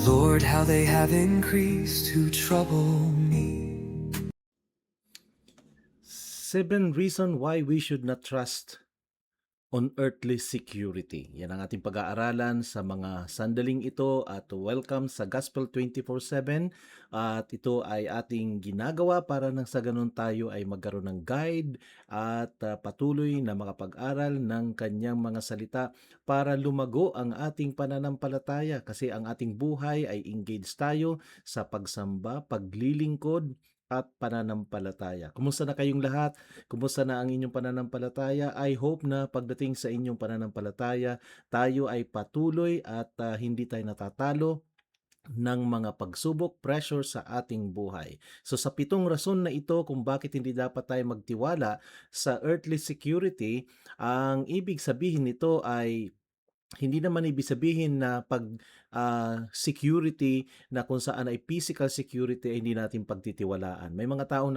Lord, how they have increased who trouble me. 7 reasons why we should not trust on earthly security. Yan ang ating pag-aaralan sa mga sandaling ito at welcome sa Gospel 24/7 at ito ay ating ginagawa para nang sa ganun tayo ay magkaroon ng guide at patuloy na makapag-aral ng kanyang mga salita para lumago ang ating pananampalataya kasi ang ating buhay ay engaged tayo sa pagsamba, paglilingkod at pananampalataya. Kumusta na kayong lahat? Kumusta na ang inyong pananampalataya? I hope na pagdating sa inyong pananampalataya, tayo ay patuloy at hindi tayo natatalo ng mga pagsubok, pressure sa ating buhay. So sa 7 rason na ito kung bakit hindi dapat tayo magtiwala sa earthly security, ang ibig sabihin nito ay hindi naman ibig sabihin na pag security na kung saan ay physical security ay hindi natin pagtitiwalaan. May mga taong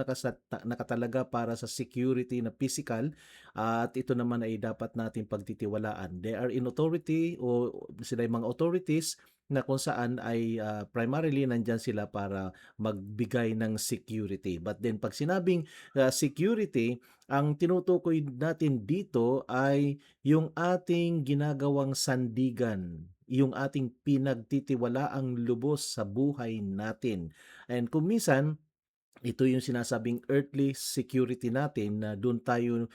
nakatalaga para sa security na physical at ito naman ay dapat natin pagtitiwalaan. They are in authority o sila ay mga authorities na kung saan ay primarily nandyan sila para magbigay ng security. But then pag sinabing security, ang tinutukoy natin dito ay yung ating ginagawang sandigan, yung ating pinagtitiwalaang lubos sa buhay natin. And kung minsan, ito yung sinasabing earthly security natin na doon tayo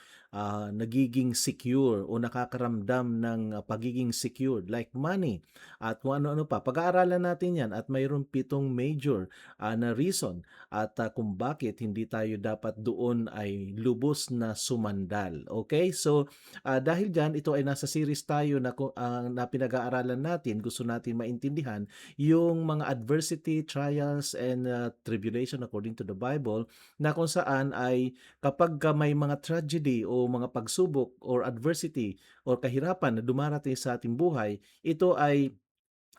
nagiging secure o nakakaramdam ng pagiging secured like money at kung ano-ano pa. Pag-aaralan natin yan at mayroon 7 major na reason at kung bakit hindi tayo dapat doon ay lubos na sumandal. Okay? So dahil dyan, ito ay nasa series tayo na pinag-aaralan natin, gusto natin maintindihan yung mga adversity, trials, and tribulation according to the Bible na kung saan ay kapag may mga tragedy o mga pagsubok or adversity or kahirapan na dumarating sa ating buhay, ito ay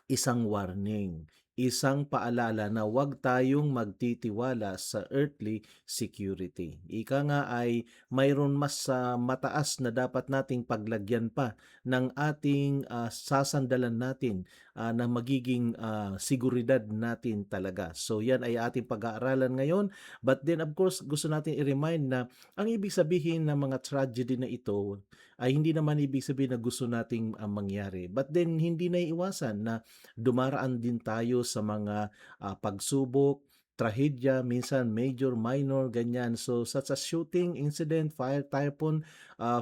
isang warning, isang paalala na huwag tayong magtitiwala sa earthly security. Ika nga ay mayroon mas mataas na dapat nating paglagyan pa ng ating sasandalan natin na magiging seguridad natin talaga. So yan ay ating pag-aaralan ngayon. But then of course gusto natin i-remind na ang ibig sabihin ng mga tragedy na ito ay hindi naman ibig sabihin na gusto nating mangyari. But then hindi na iwasan na dumaraan din tayo sa mga pagsubok, trahedya, minsan major, minor, ganyan. So such as shooting, incident, fire, typhoon,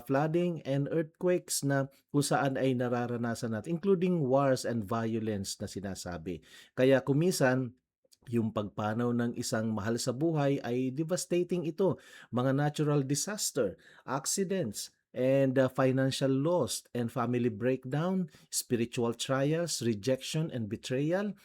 flooding, and earthquakes na kung saan ay nararanasan natin, including wars and violence na sinasabi. Kaya kumisan, yung pagpanaw ng isang mahal sa buhay ay devastating ito. Mga natural disaster, accidents, and financial loss and family breakdown, spiritual trials, rejection and betrayal,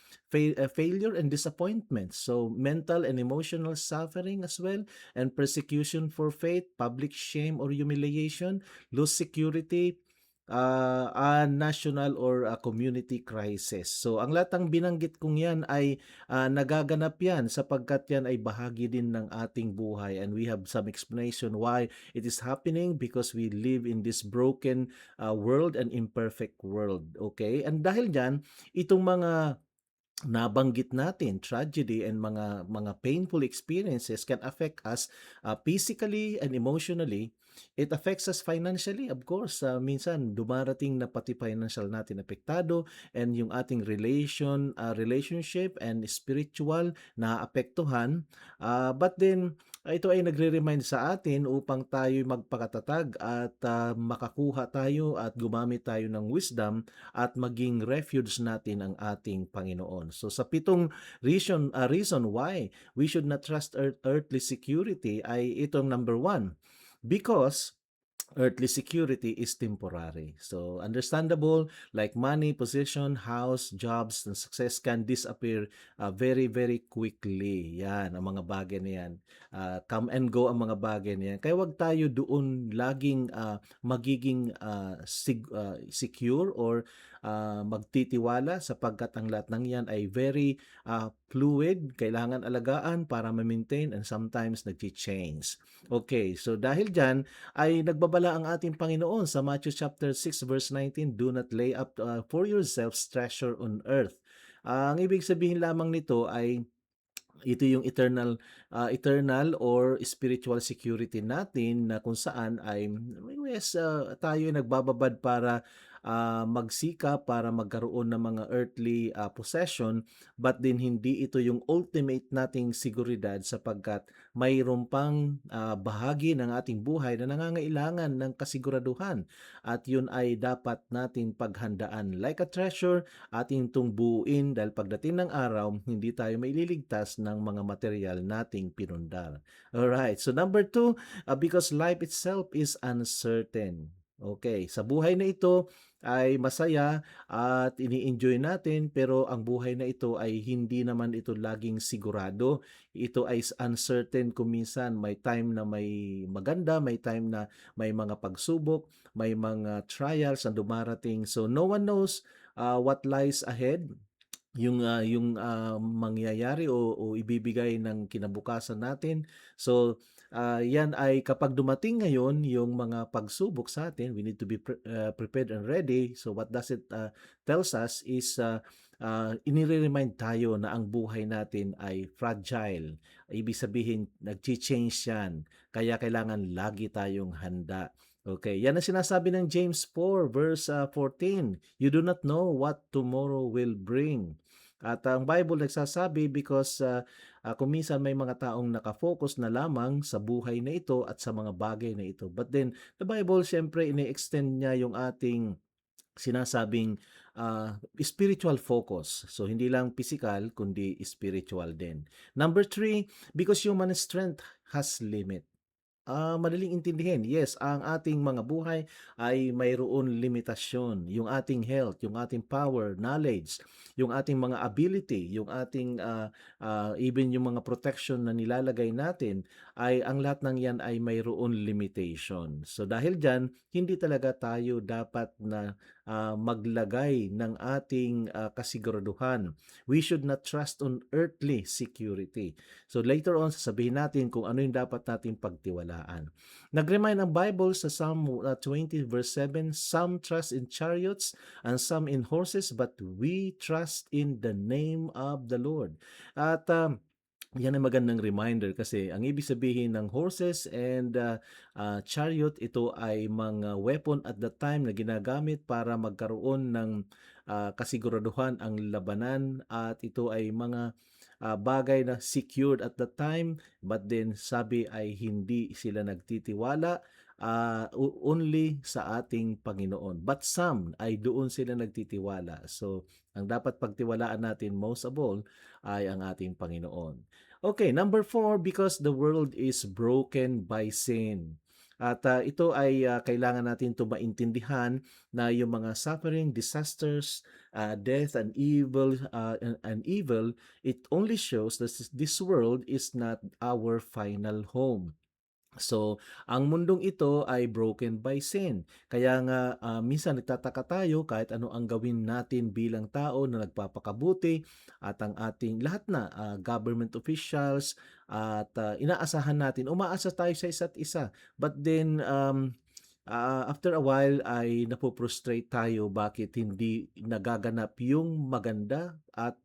failure and disappointment. So mental and emotional suffering as well, and persecution for faith, public shame or humiliation, loss security, a national or a community crisis. So ang latang binanggit kong yan ay nagaganap yan sapagkat yan ay bahagi din ng ating buhay and we have some explanation why it is happening because we live in this broken world and imperfect world. Okay? And dahil dyan, itong mga nabanggit natin, tragedy and mga painful experiences can affect us physically and emotionally. It affects us financially, of course. Minsan dumarating na pati financial natin apektado and yung ating relationship and spiritual na apektuhan. But then ito ay nagre-remind sa atin upang tayo magpakatatag at makakuha tayo at gumamit tayo ng wisdom at maging refuge natin ang ating Panginoon. So sa 7 reason why we should not trust earthly security ay itong number 1, because earthly security is temporary. So understandable, like money, position, house, jobs, and success can disappear very, very quickly. Yan, ang mga bagay na yan. Come and go ang mga bagay na yan. Kaya wag tayo doon laging magiging secure or magtitiwala sapagkat ang lahat ng yan ay very fluid, kailangan alagaan para ma-maintain and sometimes nag-change. Okay, so dahil dyan, ay nagbabala ang ating Panginoon sa Matthew chapter 6 verse 19, do not lay up for yourselves treasure on earth Ang ibig sabihin lamang nito ay ito yung eternal or spiritual security natin na kung saan ay yes, tayo ay nagbababad para magsikap para magkaroon ng mga earthly possession, but din hindi ito yung ultimate nating seguridad sapagkat mayroon pang bahagi ng ating buhay na nangangailangan ng kasiguraduhan at yun ay dapat nating paghandaan like a treasure ating itong buuin dahil pagdating ng araw, hindi tayo maililigtas ng mga material nating pinundar. Alright, so number two, because life itself is uncertain. Okay, sa buhay na ito ay masaya at ini-enjoy natin pero ang buhay na ito ay hindi naman ito laging sigurado. Ito ay uncertain kung minsan may time na may maganda, may time na may mga pagsubok, may mga trials na dumarating. So no one knows what lies ahead, yung mangyayari o ibibigay ng kinabukasan natin. So, yan ay kapag dumating ngayon yung mga pagsubok sa atin, we need to be prepared and ready. So, what does it tells us is inire-remind tayo na ang buhay natin ay fragile. Ibig sabihin, nagchi-change yan. Kaya kailangan lagi tayong handa. Okay, yan ang sinasabi ng James 4 verse 14. You do not know what tomorrow will bring. At ang Bible nagsasabi because kung minsan may mga taong nakafocus na lamang sa buhay na ito at sa mga bagay na ito. But then, the Bible siyempre ini-extend niya yung ating sinasabing spiritual focus. So, hindi lang physical, kundi spiritual din. Number three, because human strength has limit. Madaling intindihin. Yes, ang ating mga buhay ay mayroon limitasyon. Yung ating health, yung ating power, knowledge, yung ating mga ability, yung ating even yung mga protection na nilalagay natin ay ang lahat ng yan ay mayroon limitation. So dahil diyan, hindi talaga tayo dapat na maglagay ng ating kasiguraduhan. We should not trust on earthly security. So later on, sasabihin natin kung ano yung dapat natin pagtiwalaan. Nag-remind ang Bible sa Psalm 20 verse 7, some trust in chariots and some in horses, but we trust in the name of the Lord. At yan ay magandang reminder kasi ang ibig sabihin ng horses and chariot, ito ay mga weapon at the time na ginagamit para magkaroon ng kasiguraduhan ang labanan at ito ay mga bagay na secured at the time, but then sabi ay hindi sila nagtitiwala only sa ating Panginoon. But some ay doon sila nagtitiwala. So, ang dapat pagtiwalaan natin most of all ay ang ating Panginoon. Okay, number 4, because the world is broken by sin. At ito ay kailangan natin ito maintindihan na yung mga suffering, disasters, death, and evil, it only shows that this world is not our final home. So, ang mundong ito ay broken by sin. Kaya nga minsan nagtataka tayo kahit ano ang gawin natin bilang tao na nagpapakabuti at ang ating lahat na government officials at inaasahan natin, umaasa tayo sa isa't isa. But then after a while ay napoprostrate tayo bakit hindi nagaganap yung maganda at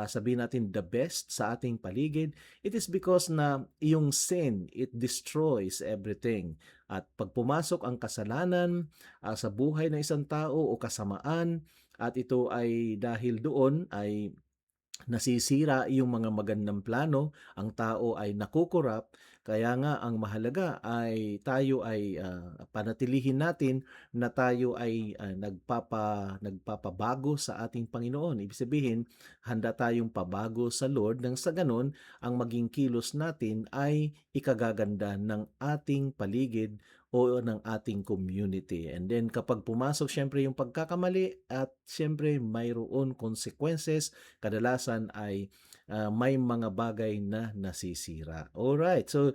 sabihin natin the best sa ating paligid. It is because na yung sin, it destroys everything. At pag pumasok ang kasalanan sa buhay ng isang tao o kasamaan at ito ay dahil doon ay nasisira yung mga magandang plano, ang tao ay nakukurap, kaya nga ang mahalaga ay tayo ay panatilihin natin na tayo ay nagpapabago sa ating Panginoon. Ibig sabihin, handa tayong pabago sa Lord nang sa ganon, ang maging kilos natin ay ikagaganda ng ating paligid o ng ating community. And then kapag pumasok syempre yung pagkakamali at syempre mayroon consequences, kadalasan ay may mga bagay na nasisira. Alright, so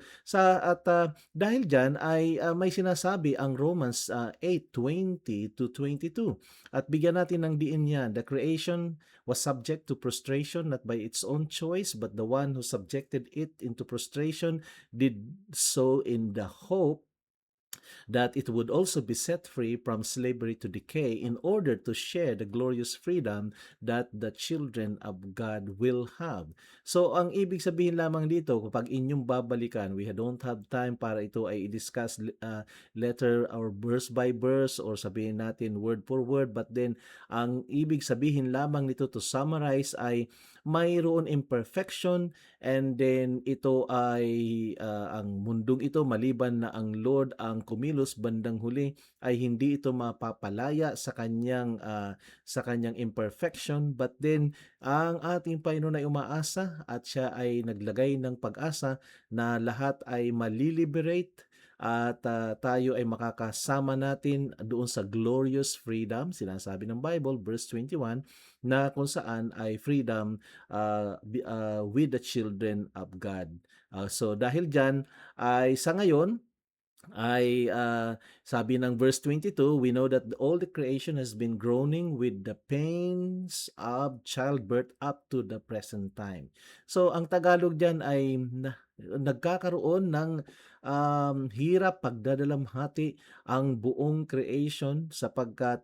dahil dyan ay may sinasabi ang Romans 8:20 to 22. At bigyan natin ng diin yan. The creation was subject to prostration not by its own choice, but the one who subjected it into prostration did so in the hope that it would also be set free from slavery to decay in order to share the glorious freedom that the children of God will have. So ang ibig sabihin lamang dito, kapag inyong babalikan, we don't have time para ito ay i-discuss letter or verse by verse or sabihin natin word for word, but then ang ibig sabihin lamang nito to summarize ay mayroon imperfection, and then ito ay ang mundong ito maliban na ang Lord ang kumilos bandang huli ay hindi ito mapapalaya sa kanyang imperfection, but then ang ating Panginoon ay umaasa at siya ay naglagay ng pag-asa na lahat ay maliliberate at tayo ay makakasama natin doon sa glorious freedom, sinasabi ng Bible, verse 21, na kung saan ay freedom with the children of God. So dahil dyan, ay sa ngayon, ay sabi ng verse 22, we know that all the creation has been groaning with the pains of childbirth up to the present time. So ang Tagalog diyan ay nagkakaroon ng hirap pagdadalamhati ang buong creation sapagkat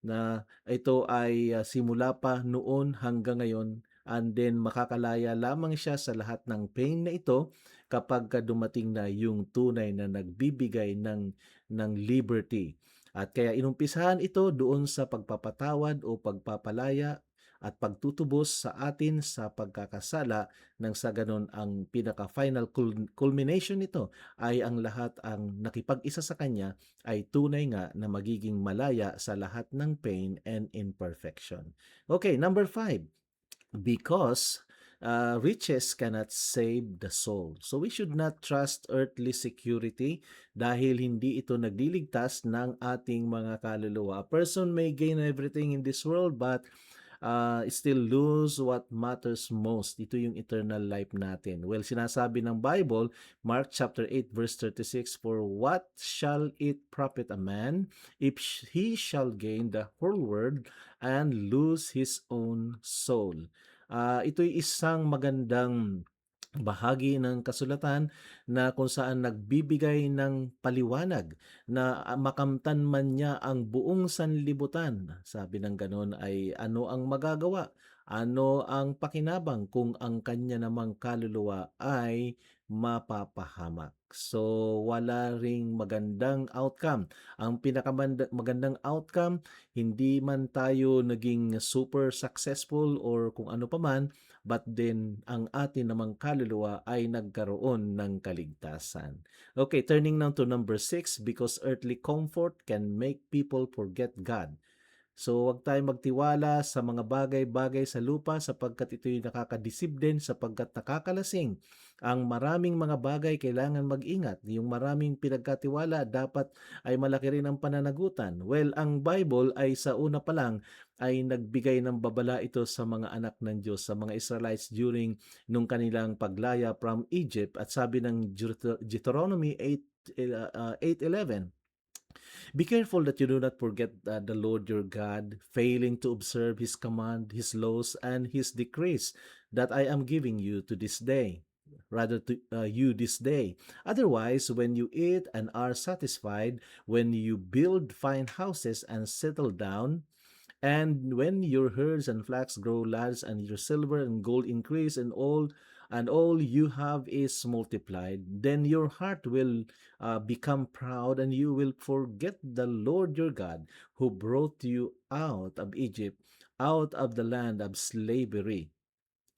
na ito ay simula pa noon hanggang ngayon, and then makakalaya lamang siya sa lahat ng pain na ito kapag dumating na yung tunay na nagbibigay ng liberty. At kaya inumpisahan ito doon sa pagpapatawad o pagpapalaya at pagtutubos sa atin sa pagkakasala, nang sa ganon ang pinaka-final culmination nito ay ang lahat ang nakipag-isa sa Kanya ay tunay nga na magiging malaya sa lahat ng pain and imperfection. Okay, number 5. Because riches cannot save the soul. So we should not trust earthly security dahil hindi ito nagliligtas ng ating mga kaluluwa. A person may gain everything in this world but still lose what matters most. Ito yung eternal life natin. Well, sinasabi ng Bible, Mark chapter 8 verse 36, "For what shall it profit a man if he shall gain the whole world and lose his own soul?" Ito'y isang magandang bahagi ng kasulatan na kung saan nagbibigay ng paliwanag na makamtan man niya ang buong sanlibutan. Sabi ng ganon ay ano ang magagawa? Ano ang pakinabang kung ang kanya namang kaluluwa ay mapapahamak? So, wala ring magandang outcome. Ang pinakamagandang outcome, hindi man tayo naging super successful or kung ano paman, but then ang atin namang kaluluwa ay nagkaroon ng kaligtasan. Okay, turning now to number 6, because earthly comfort can make people forget God. So huwag tayong magtiwala sa mga bagay-bagay sa lupa sapagkat ito'y nakakadisib din, sapagkat nakakalasing. Ang maraming mga bagay kailangan mag-ingat. Yung maraming pinagkatiwala dapat ay malaki rin ang pananagutan. Well, ang Bible ay sa una pa lang ay nagbigay ng babala ito sa mga anak ng Diyos, sa mga Israelites during nung kanilang paglaya from Egypt. At sabi ng Deuteronomy 8:11, "Be careful that you do not forget the Lord your God, failing to observe His command, His laws, and His decrees that I am giving you to this day." Rather to you this day. Otherwise, when you eat and are satisfied, when you build fine houses and settle down, and when your herds and flocks grow large, and your silver and gold increase, and all you have is multiplied, then your heart will become proud, and you will forget the Lord your God, who brought you out of Egypt, out of the land of slavery.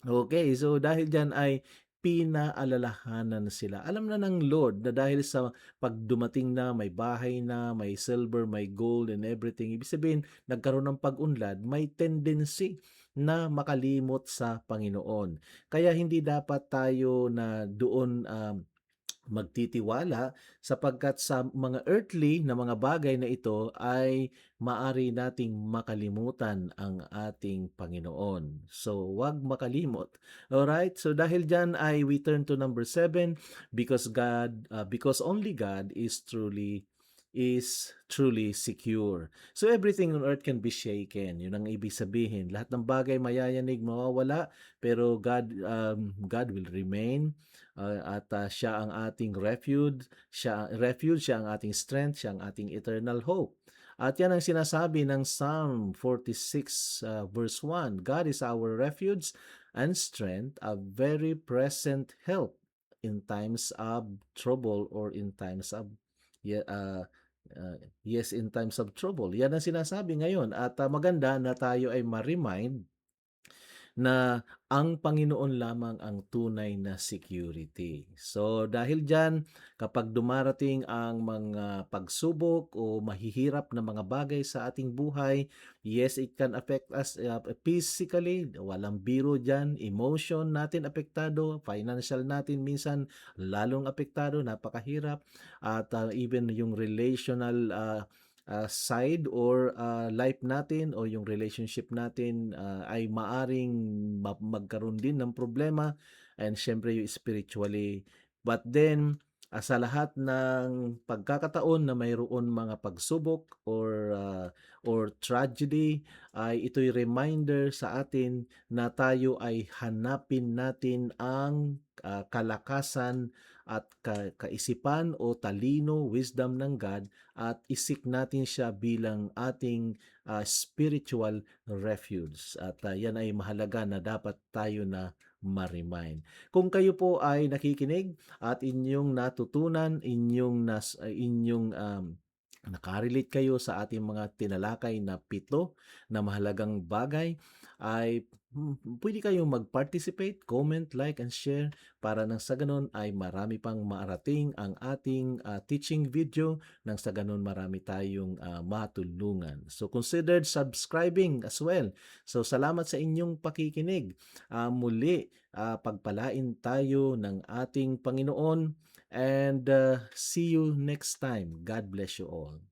Okay, so dahil diyan ay pinaalalahanan sila. Alam na ng Lord na dahil sa pagdumating na may bahay na, may silver, may gold and everything, ibig sabihin nagkaroon ng pag-unlad, may tendency na makalimot sa Panginoon. Kaya hindi dapat tayo na doon magtitiwala, sapagkat sa mga earthly na mga bagay na ito ay maari nating makalimutan ang ating Panginoon. So, wag makalimot. Alright? So, dahil dyan ay we turn to number 7, because only God is truly is truly secure. So everything on earth can be shaken. Yun ang ibig sabihin. Lahat ng bagay mayayanig, mawawala, pero God will remain. At siya ang ating refuge, siya ang ating strength, siya ang ating eternal hope. At yan ang sinasabi ng Psalm 46 verse 1. God is our refuge and strength, a very present help in times of trouble or in times of yeah, yes, in times of trouble. Yan ang sinasabi ngayon at maganda na tayo ay ma-remind na ang Panginoon lamang ang tunay na security. So dahil diyan, kapag dumarating ang mga pagsubok o mahihirap na mga bagay sa ating buhay, yes, it can affect us physically, walang biro diyan, emotion natin apektado, financial natin minsan lalong apektado, napakahirap, at even yung relational side or life natin o yung relationship natin ay maaring magkaroon din ng problema, and syempre yung spiritually. But then, sa lahat ng pagkakataon na mayroon mga pagsubok or tragedy, ay ito'y reminder sa atin na tayo ay hanapin natin ang kalakasan at kaisipan o talino, wisdom ng God, at isik natin siya bilang ating spiritual refuge. At yan ay mahalaga na dapat tayo na ma-remind. Kung kayo po ay nakikinig at inyong natutunan, inyong nakarelate kayo sa ating mga tinalakay na 7 na mahalagang bagay, ay pwede kayong mag-participate, comment, like, and share para nang sa ganun ay marami pang maarating ang ating teaching video, nang sa ganun marami tayong matulungan. So consider subscribing as well. So salamat sa inyong pakikinig. Muli, pagpalain tayo ng ating Panginoon, and see you next time. God bless you all.